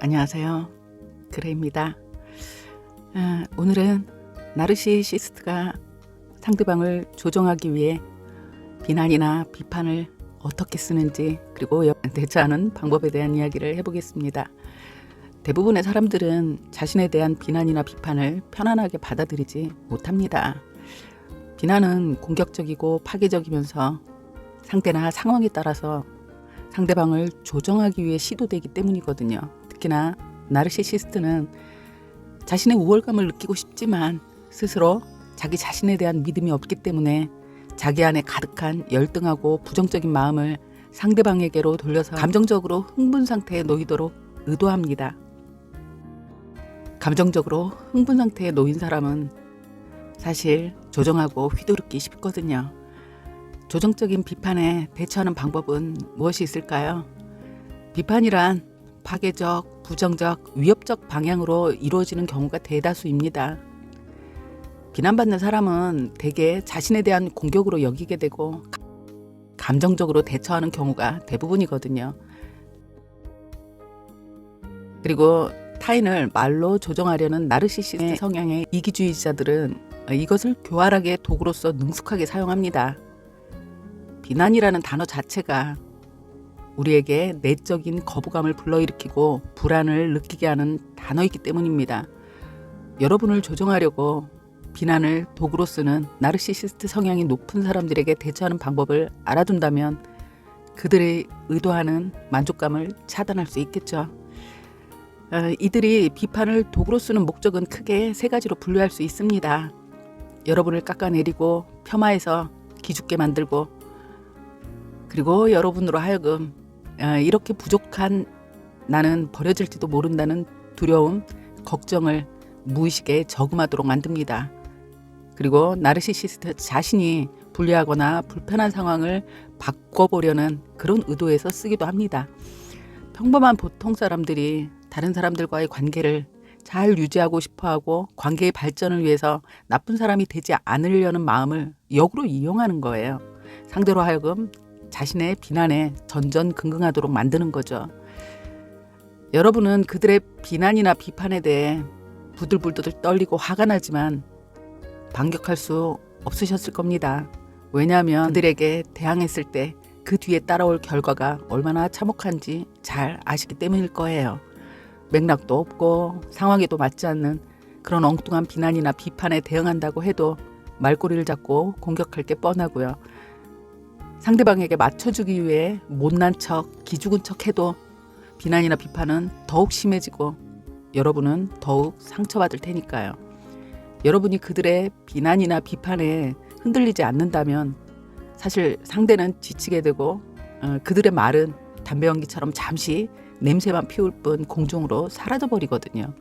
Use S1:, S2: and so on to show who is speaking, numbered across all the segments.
S1: 안녕하세요. 그레입니다. 오늘은 나르시시스트가 상대방을 조종하기 위해 비난이나 비판을 어떻게 쓰는지, 그리고 대처하는 방법에 대한 이야기를 해보겠습니다. 대부분의 사람들은 자신에 대한 비난이나 비판을 편안하게 받아들이지 못합니다. 비난은 공격적이고 파괴적이면서 상대나 상황에 따라서 상대방을 조정하기 위해 시도되기 때문이거든요. 특히나 나르시시스트는 자신의 우월감을 느끼고 싶지만 스스로 자기 자신에 대한 믿음이 없기 때문에 자기 안에 가득한 열등하고 부정적인 마음을 상대방에게로 돌려서 감정적으로 흥분 상태에 놓이도록 의도합니다. 감정적으로 흥분 상태에 놓인 사람은 사실 조정하고 휘두르기 쉽거든요. 조정적인 비판에 대처하는 방법은 무엇이 있을까요? 비판이란 파괴적, 부정적, 위협적 방향으로 이루어지는 경우가 대다수입니다. 비난받는 사람은 대개 자신에 대한 공격으로 여기게 되고 감정적으로 대처하는 경우가 대부분이거든요. 그리고 타인을 말로 조정하려는 나르시시스트 성향의 이기주의자들은 이것을 교활하게 도구로서 능숙하게 사용합니다. 비난이라는 단어 자체가 우리에게 내적인 거부감을 불러일으키고 불안을 느끼게 하는 단어이기 때문입니다. 여러분을 조정하려고 비난을 도구로 쓰는 나르시시스트 성향이 높은 사람들에게 대처하는 방법을 알아둔다면 그들의 의도하는 만족감을 차단할 수 있겠죠. 이들이 비판을 도구로 쓰는 목적은 크게 세 가지로 분류할 수 있습니다. 여러분을 깎아내리고 폄하해서 기죽게 만들고, 그리고 여러분으로 하여금 이렇게 부족한 나는 버려질지도 모른다는 두려움, 걱정을 무의식에 저금하도록 만듭니다. 그리고 나르시시스트 자신이 불리하거나 불편한 상황을 바꿔보려는 그런 의도에서 쓰기도 합니다. 평범한 보통 사람들이 다른 사람들과의 관계를 잘 유지하고 싶어하고 관계의 발전을 위해서 나쁜 사람이 되지 않으려는 마음을 역으로 이용하는 거예요. 상대로 하여금 자신의 비난에 전전긍긍하도록 만드는 거죠. 여러분은 그들의 비난이나 비판에 대해 부들부들 떨리고 화가 나지만 반격할 수 없으셨을 겁니다. 왜냐하면 그들에게 대항했을 때 그 뒤에 따라올 결과가 얼마나 참혹한지 잘 아시기 때문일 거예요. 맥락도 없고 상황에도 맞지 않는 그런 엉뚱한 비난이나 비판에 대응한다고 해도 말꼬리를 잡고 공격할 게 뻔하고요. 상대방에게 맞춰주기 위해 못난 척, 기죽은 척 해도 비난이나 비판은 더욱 심해지고 여러분은 더욱 상처받을 테니까요. 여러분이 그들의 비난이나 비판에 흔들리지 않는다면 사실 상대는 지치게 되고 그들의 말은 담배 연기처럼 잠시 냄새만 피울 뿐 공중으로 사라져버리거든요.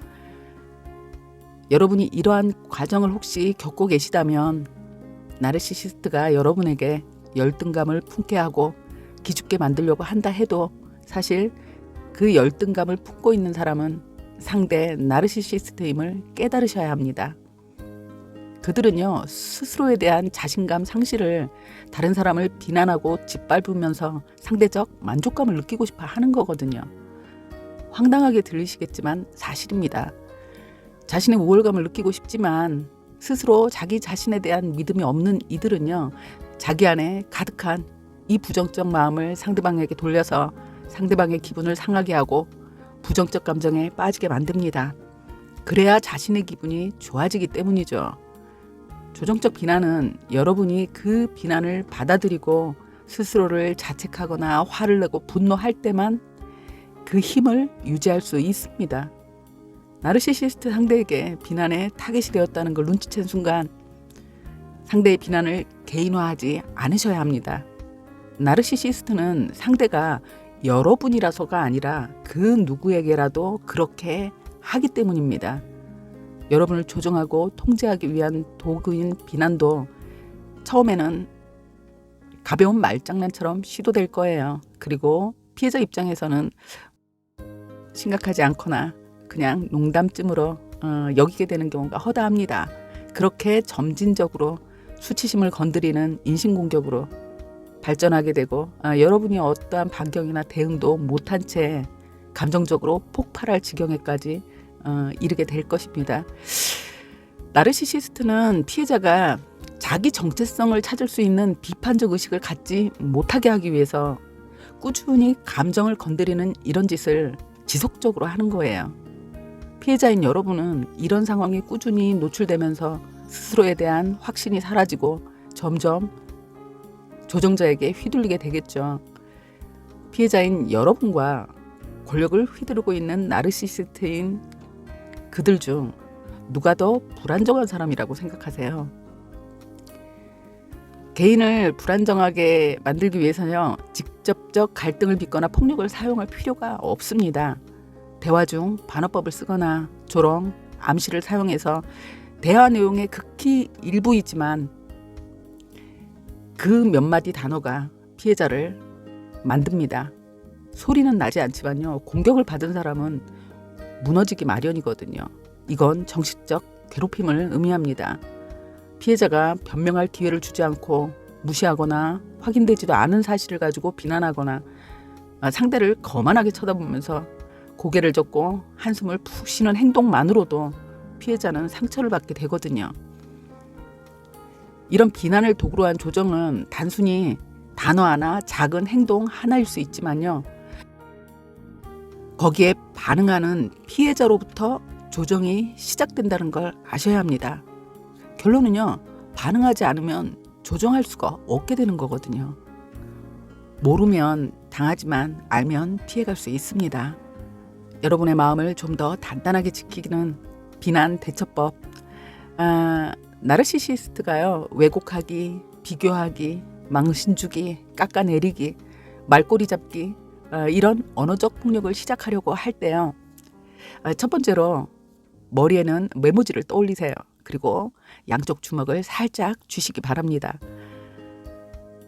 S1: 여러분이 이러한 과정을 혹시 겪고 계시다면 나르시시스트가 여러분에게 열등감을 품게 하고 기죽게 만들려고 한다 해도 사실 그 열등감을 품고 있는 사람은 상대 나르시시스트임을 깨달으셔야 합니다. 그들은요, 스스로에 대한 자신감 상실을 다른 사람을 비난하고 짓밟으면서 상대적 만족감을 느끼고 싶어 하는 거거든요. 황당하게 들리시겠지만 사실입니다. 자신의 우월감을 느끼고 싶지만 스스로 자기 자신에 대한 믿음이 없는 이들은요, 자기 안에 가득한 이 부정적 마음을 상대방에게 돌려서 상대방의 기분을 상하게 하고 부정적 감정에 빠지게 만듭니다. 그래야 자신의 기분이 좋아지기 때문이죠. 조정적 비난은 여러분이 그 비난을 받아들이고 스스로를 자책하거나 화를 내고 분노할 때만 그 힘을 유지할 수 있습니다. 나르시시스트 상대에게 비난에 타겟이 되었다는 걸 눈치챈 순간 상대의 비난을 개인화하지 않으셔야 합니다. 나르시시스트는 상대가 여러분이라서가 아니라 그 누구에게라도 그렇게 하기 때문입니다. 여러분을 조정하고 통제하기 위한 도구인 비난도 처음에는 가벼운 말장난처럼 시도될 거예요. 그리고 피해자 입장에서는 심각하지 않거나 그냥 농담쯤으로 여기게 되는 경우가 허다합니다. 그렇게 점진적으로 수치심을 건드리는 인신공격으로 발전하게 되고 여러분이 어떠한 반격이나 대응도 못한 채 감정적으로 폭발할 지경에까지 이르게 될 것입니다. 나르시시스트는 피해자가 자기 정체성을 찾을 수 있는 비판적 의식을 갖지 못하게 하기 위해서 꾸준히 감정을 건드리는 이런 짓을 지속적으로 하는 거예요. 피해자인 여러분은 이런 상황에 꾸준히 노출되면서 스스로에 대한 확신이 사라지고 점점 조정자에게 휘둘리게 되겠죠. 피해자인 여러분과 권력을 휘두르고 있는 나르시시스트인 그들 중 누가 더 불안정한 사람이라고 생각하세요? 개인을 불안정하게 만들기 위해서는요, 직접적 갈등을 빚거나 폭력을 사용할 필요가 없습니다. 대화 중 반어법을 쓰거나 조롱, 암시를 사용해서 대화 내용의 극히 일부이지만 그 몇 마디 단어가 피해자를 만듭니다. 소리는 나지 않지만요, 공격을 받은 사람은 무너지기 마련이거든요. 이건 정신적 괴롭힘을 의미합니다. 피해자가 변명할 기회를 주지 않고 무시하거나 확인되지도 않은 사실을 가지고 비난하거나 상대를 거만하게 쳐다보면서 고개를 젓고 한숨을 푹 쉬는 행동만으로도 피해자는 상처를 받게 되거든요. 이런 비난을 도구로 한 조정은 단순히 단어 하나, 작은 행동 하나일 수 있지만요, 거기에 반응하는 피해자로부터 조정이 시작된다는 걸 아셔야 합니다. 결론은요, 반응하지 않으면 조정할 수가 없게 되는 거거든요. 모르면 당하지만 알면 피해갈 수 있습니다. 여러분의 마음을 좀 더 단단하게 지키는 비난 대처법. 나르시시스트가요, 왜곡하기, 비교하기, 망신주기, 깎아내리기, 말꼬리 잡기, 이런 언어적 폭력을 시작하려고 할 때요, 첫 번째로 머리에는 메모지를 떠올리세요. 그리고 양쪽 주먹을 살짝 쥐시기 바랍니다.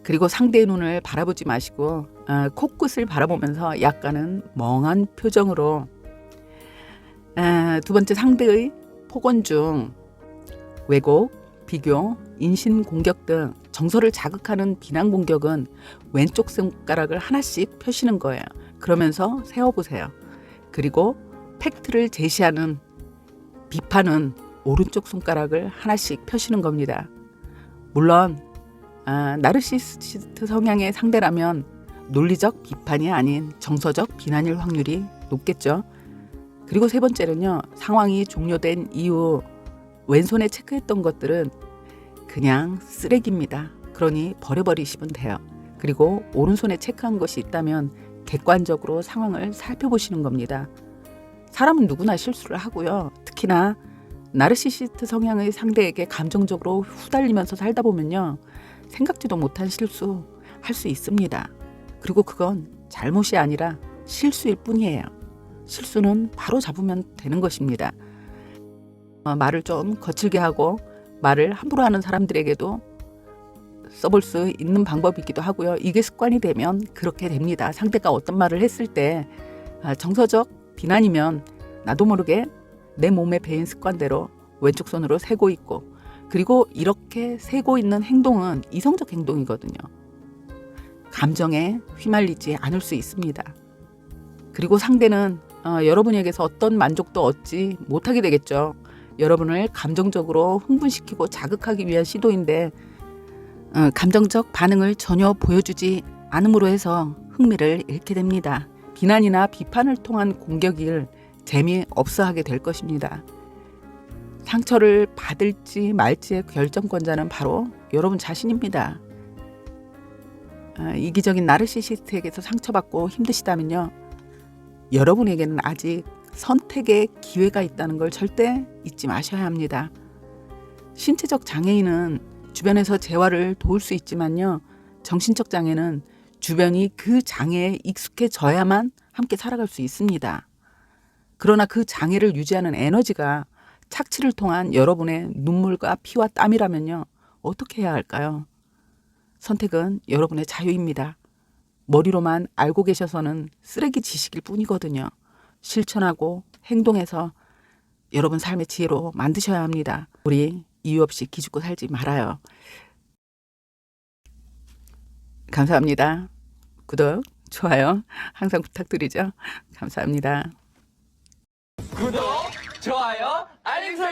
S1: 그리고 상대의 눈을 바라보지 마시고 코끝을 바라보면서 약간은 멍한 표정으로, 두 번째, 상대의 폭언 중 왜곡, 비교, 인신공격 등 정서를 자극하는 비난 공격은 왼쪽 손가락을 하나씩 펴시는 거예요. 그러면서 세워보세요. 그리고 팩트를 제시하는 비판은 오른쪽 손가락을 하나씩 펴시는 겁니다. 물론 나르시시스트 성향의 상대라면 논리적 비판이 아닌 정서적 비난일 확률이 높겠죠. 그리고 세 번째는요, 상황이 종료된 이후 왼손에 체크했던 것들은 그냥 쓰레기입니다. 그러니 버려버리시면 돼요. 그리고 오른손에 체크한 것이 있다면 객관적으로 상황을 살펴보시는 겁니다. 사람은 누구나 실수를 하고요. 특히나 나르시시스트 성향의 상대에게 감정적으로 후달리면서 살다 보면요, 생각지도 못한 실수 할 수 있습니다. 그리고 그건 잘못이 아니라 실수일 뿐이에요. 실수는 바로 잡으면 되는 것입니다. 말을 좀 거칠게 하고 말을 함부로 하는 사람들에게도 써볼 수 있는 방법이기도 하고요. 이게 습관이 되면 그렇게 됩니다. 상대가 어떤 말을 했을 때 정서적 비난이면 나도 모르게 내 몸에 배인 습관대로 왼쪽 손으로 세고 있고, 그리고 이렇게 세고 있는 행동은 이성적 행동이거든요. 감정에 휘말리지 않을 수 있습니다. 그리고 상대는 여러분에게서 어떤 만족도 얻지 못하게 되겠죠. 여러분을 감정적으로 흥분시키고 자극하기 위한 시도인데 감정적 반응을 전혀 보여주지 않음으로 해서 흥미를 잃게 됩니다. 비난이나 비판을 통한 공격을 재미없어 하게 될 것입니다. 상처를 받을지 말지의 결정권자는 바로 여러분 자신입니다. 이기적인 나르시시스트에게서 상처받고 힘드시다면요, 여러분에게는 아직 선택의 기회가 있다는 걸 절대 잊지 마셔야 합니다. 신체적 장애인은 주변에서 재활을 도울 수 있지만요, 정신적 장애는 주변이 그 장애에 익숙해져야만 함께 살아갈 수 있습니다. 그러나 그 장애를 유지하는 에너지가 착취를 통한 여러분의 눈물과 피와 땀이라면요, 어떻게 해야 할까요? 선택은 여러분의 자유입니다. 머리로만 알고 계셔서는 쓰레기 지식일 뿐이거든요. 실천하고 행동해서 여러분 삶의 지혜로 만드셔야 합니다. 우리 이유 없이 기죽고 살지 말아요. 감사합니다. 구독, 좋아요 항상 부탁드리죠. 감사합니다.
S2: 구독, 좋아요, 알림 설정.